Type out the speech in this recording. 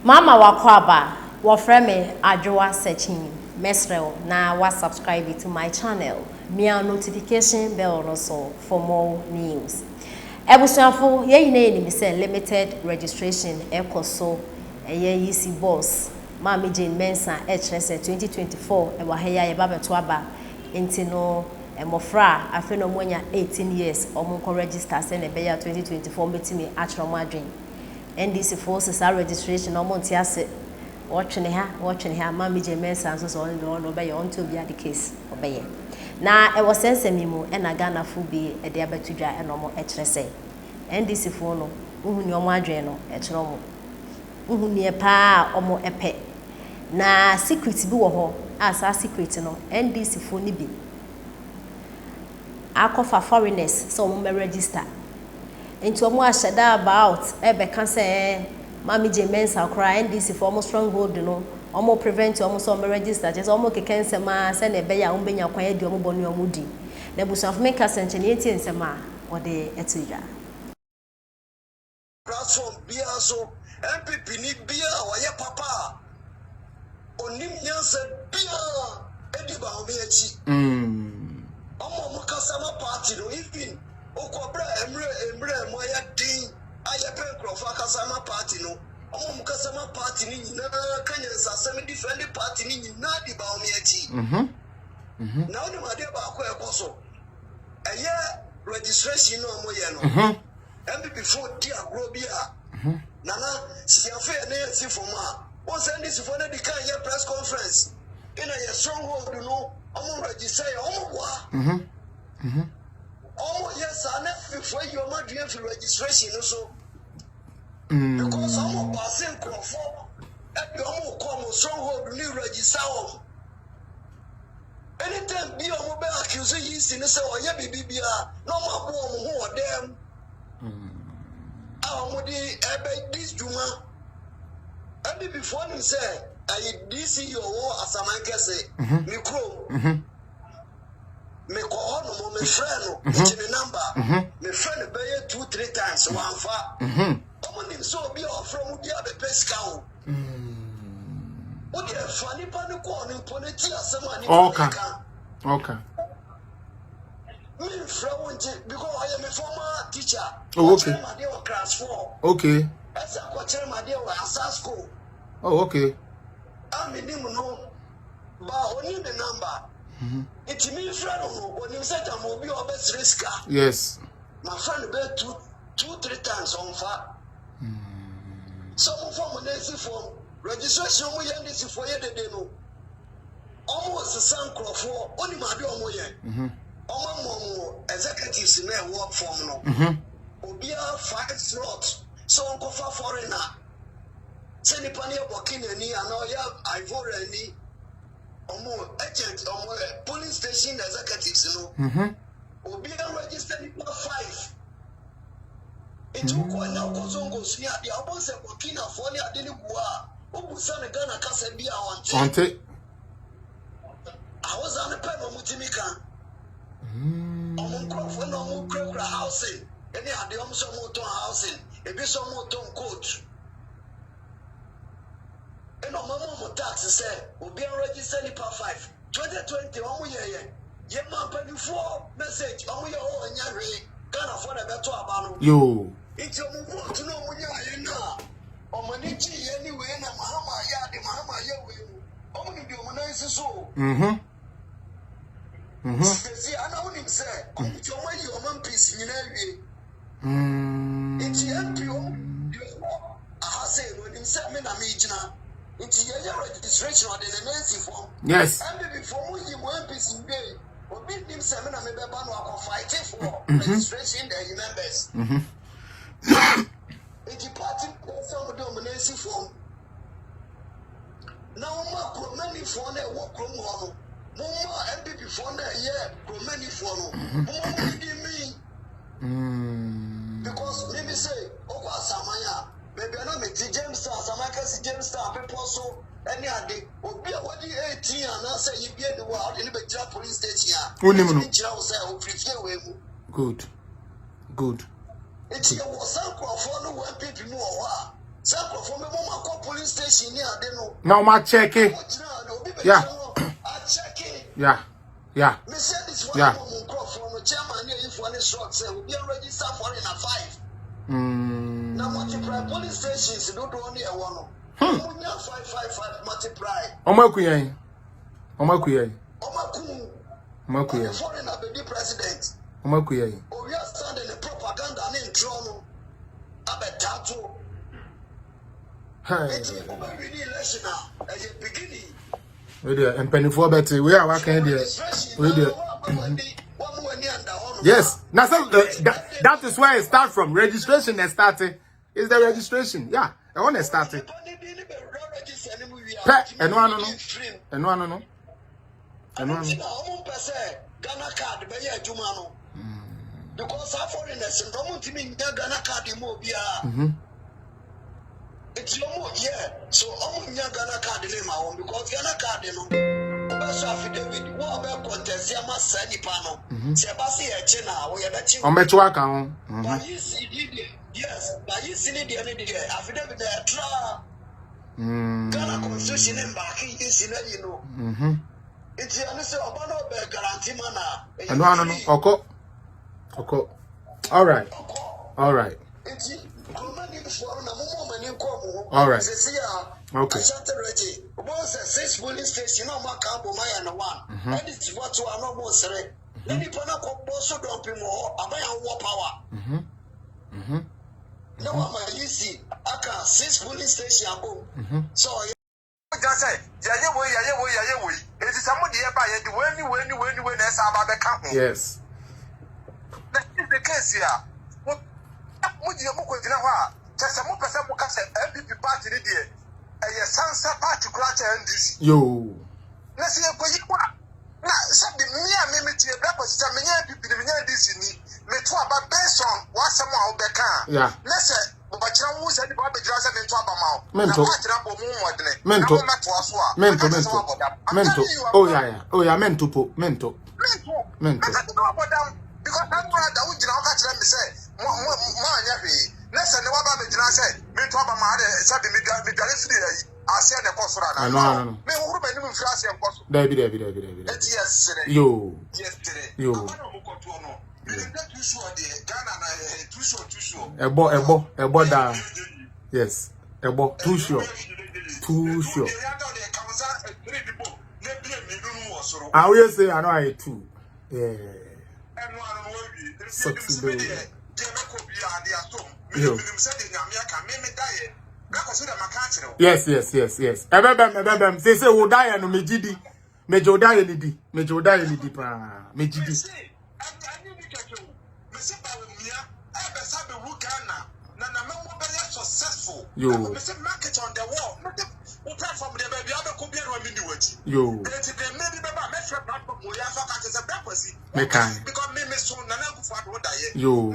Mama wakwaba, wafreme adjoa searching mesrel na wa subscribe to my channel. Mia notification bell also for more news. Ebusuafo ye yine ni say limited registration ekoso eye yisi boss. Mama Jane Mensa HRS 2024 e wa heya ye babeto aba enti no emofra afi no monya 18 years omo register say na be ya 2024 betimi atro adwen. NDC forces our registration no monti ase watching her Mama Jane Mensa so on no be on to be the case obey. Na e was sense mimu e na Ghana fu bi e de abetudwa e no mo HRS NDC fo no uhuni omo adwen no e kire omo uhuni e pa omo epe na secret bi wo ho asa secret no NDC fo ni bi akofa foreigners so omo register into omo ashada about ebe kan say Mama Jane Mensa kra NDC for omo stronghold no omo prevent omo so omo register just omo keken sema se na ebe ya omo benya kwan edi omo bonu omo di na busanfo meka senche ne eti nsema ode etija platform bia so MPP ni bia waye papa onim nyanse bia edi ba omo echi omo kasama party no even okobra emre mo ya din aye penkrofa kasama party no omo kasama party ni nyina kanya sasem defend party ni nyina di ba omo echi na oni ma de ba akọ ekoso eye registration no omo ye no MPP before dia grobia nana siafe na yesi foma o send this for na di kan ye press conference in a stronghold no omo register omo wa omo yes ana before you ma do for registration so because omo passing conform e omo come stronghold ni register o anytime bi omo be accuse yi si ni say oye bibia no ma bo omo ho odem omo di ebe this juma and before him say I DC your war asamanke say me kro me ko ono mo me friend no me number me friend be 2-3 times one fa omo nim so bi o from di abe pesca o the funny pan ko no politi asema ni okay me friend because I am a former teacher. Oh, okay. My dear class 4. Okay. As I watch my dear school. Oh, okay. I'm in him no, but only the number. It means friend when you said I'm will be your best risker. Yes. My friend be 2-3 times on fire. Some form of form registration we end this for you the no. Almost the same crop for only my dear moye. Omo executives in their work form no. Obia 5 slots. So uncle for foreigner. Send the pania working any and all ya Ivory any omo agent omo police station executives no. Obia registered 5. It took one now Kozongo Sia the Abos and Burkina Faso didn't go. Obusan Ghana Casa be our I was on the pen of Mutimika. For no more housing, any of the Omso housing, a bit some more coach. And on my tax say, will be registered per 5. 2020, ye man penny 4 message, on your own, can't afford a better about yo. It's your move to know when you're now. On Manichi anyway, and Mahama Yadi Mahama Yaway. Only the Omanize so. See, I know him say, "Come to your man piece in every." It's the MPO. I say when him said, "Me na me jina." It's your registration or the NDC form. Yes. And before you one piece in day, or big him say, "Me na me be ban wa fighting for registration the members." It's party some of the NDC form. Now, my many for the work room. Mama MPP for na ye many for no. Mama give me. Because maybe say Okwa Samaya, maybe I know me James Star, Samaka James Star people so any ade obi a wadi 18 and I say you be the world in the police station here. Good. It's your some for no one people more. Some for me mama call police station near Deno. Now my check it. Yeah. Yeah. Yeah. Me said this one Yeah. from chairman here if one is short say we be register for in a 5. Now multiply police stations don't only a one. 555 multiply. Omakuyen. Omaku. Omakuyen. Foreign abedi president. Omakuyen. Oh, we are standing the propaganda in Toronto. Abetato. Hey. It's a really election now. At the beginning. We there and penny for better. We are working there. We there. Yes. Now so that is where it starts from. Registration that started. Is the registration? Yeah. I want to start it. And no. Ghana card be ya juma no. Because our foreigners don't mean Ghana card mo bia. It's no yeah. So Ghana card name our because Ghana card no. Obeso affidavit wo be contest ya ma sani pa no. Se ba se e che na wo ye be chi. On bet work on. Yes, but you see the affidavit there tra. Ghana constitution and back is you know. It's honestly about no guarantee man. No. Okay. All right. All right. Okay. Once a 6 police station on my camp, my and one. And it's what you are not more say. Then you put up also don't be more about war power. No one you see. I can 6 police station. So just say, yeah, it is somebody by it when as about the company. Yes. That is the case here. What you look at just a more person who can say MPP party there. A Sansa party crash NDC. Yo. Let's see what now said the mere mimicry that was some MPP the NDC me to about based on what someone will can. Yeah. Let's say but you said the Bobby Johnson into Abama. Mento. Oh yeah, mento. Because I'm glad that we did not catch them say, listen, what the General said, me to Abama, said the Midalisi, I said the Cosra. No. Me who been doing flash and Cos. David. Yes, Yo. Yo. Ebo da. Yes. Ebo too sure. I will say I know I too. Yeah. Yes. Ebebem. Say wo die no mejidi. Mejo die ni di pa. Mejidi. Yo. Market on the wall. Platform the baby, I could be a Yo. Yo.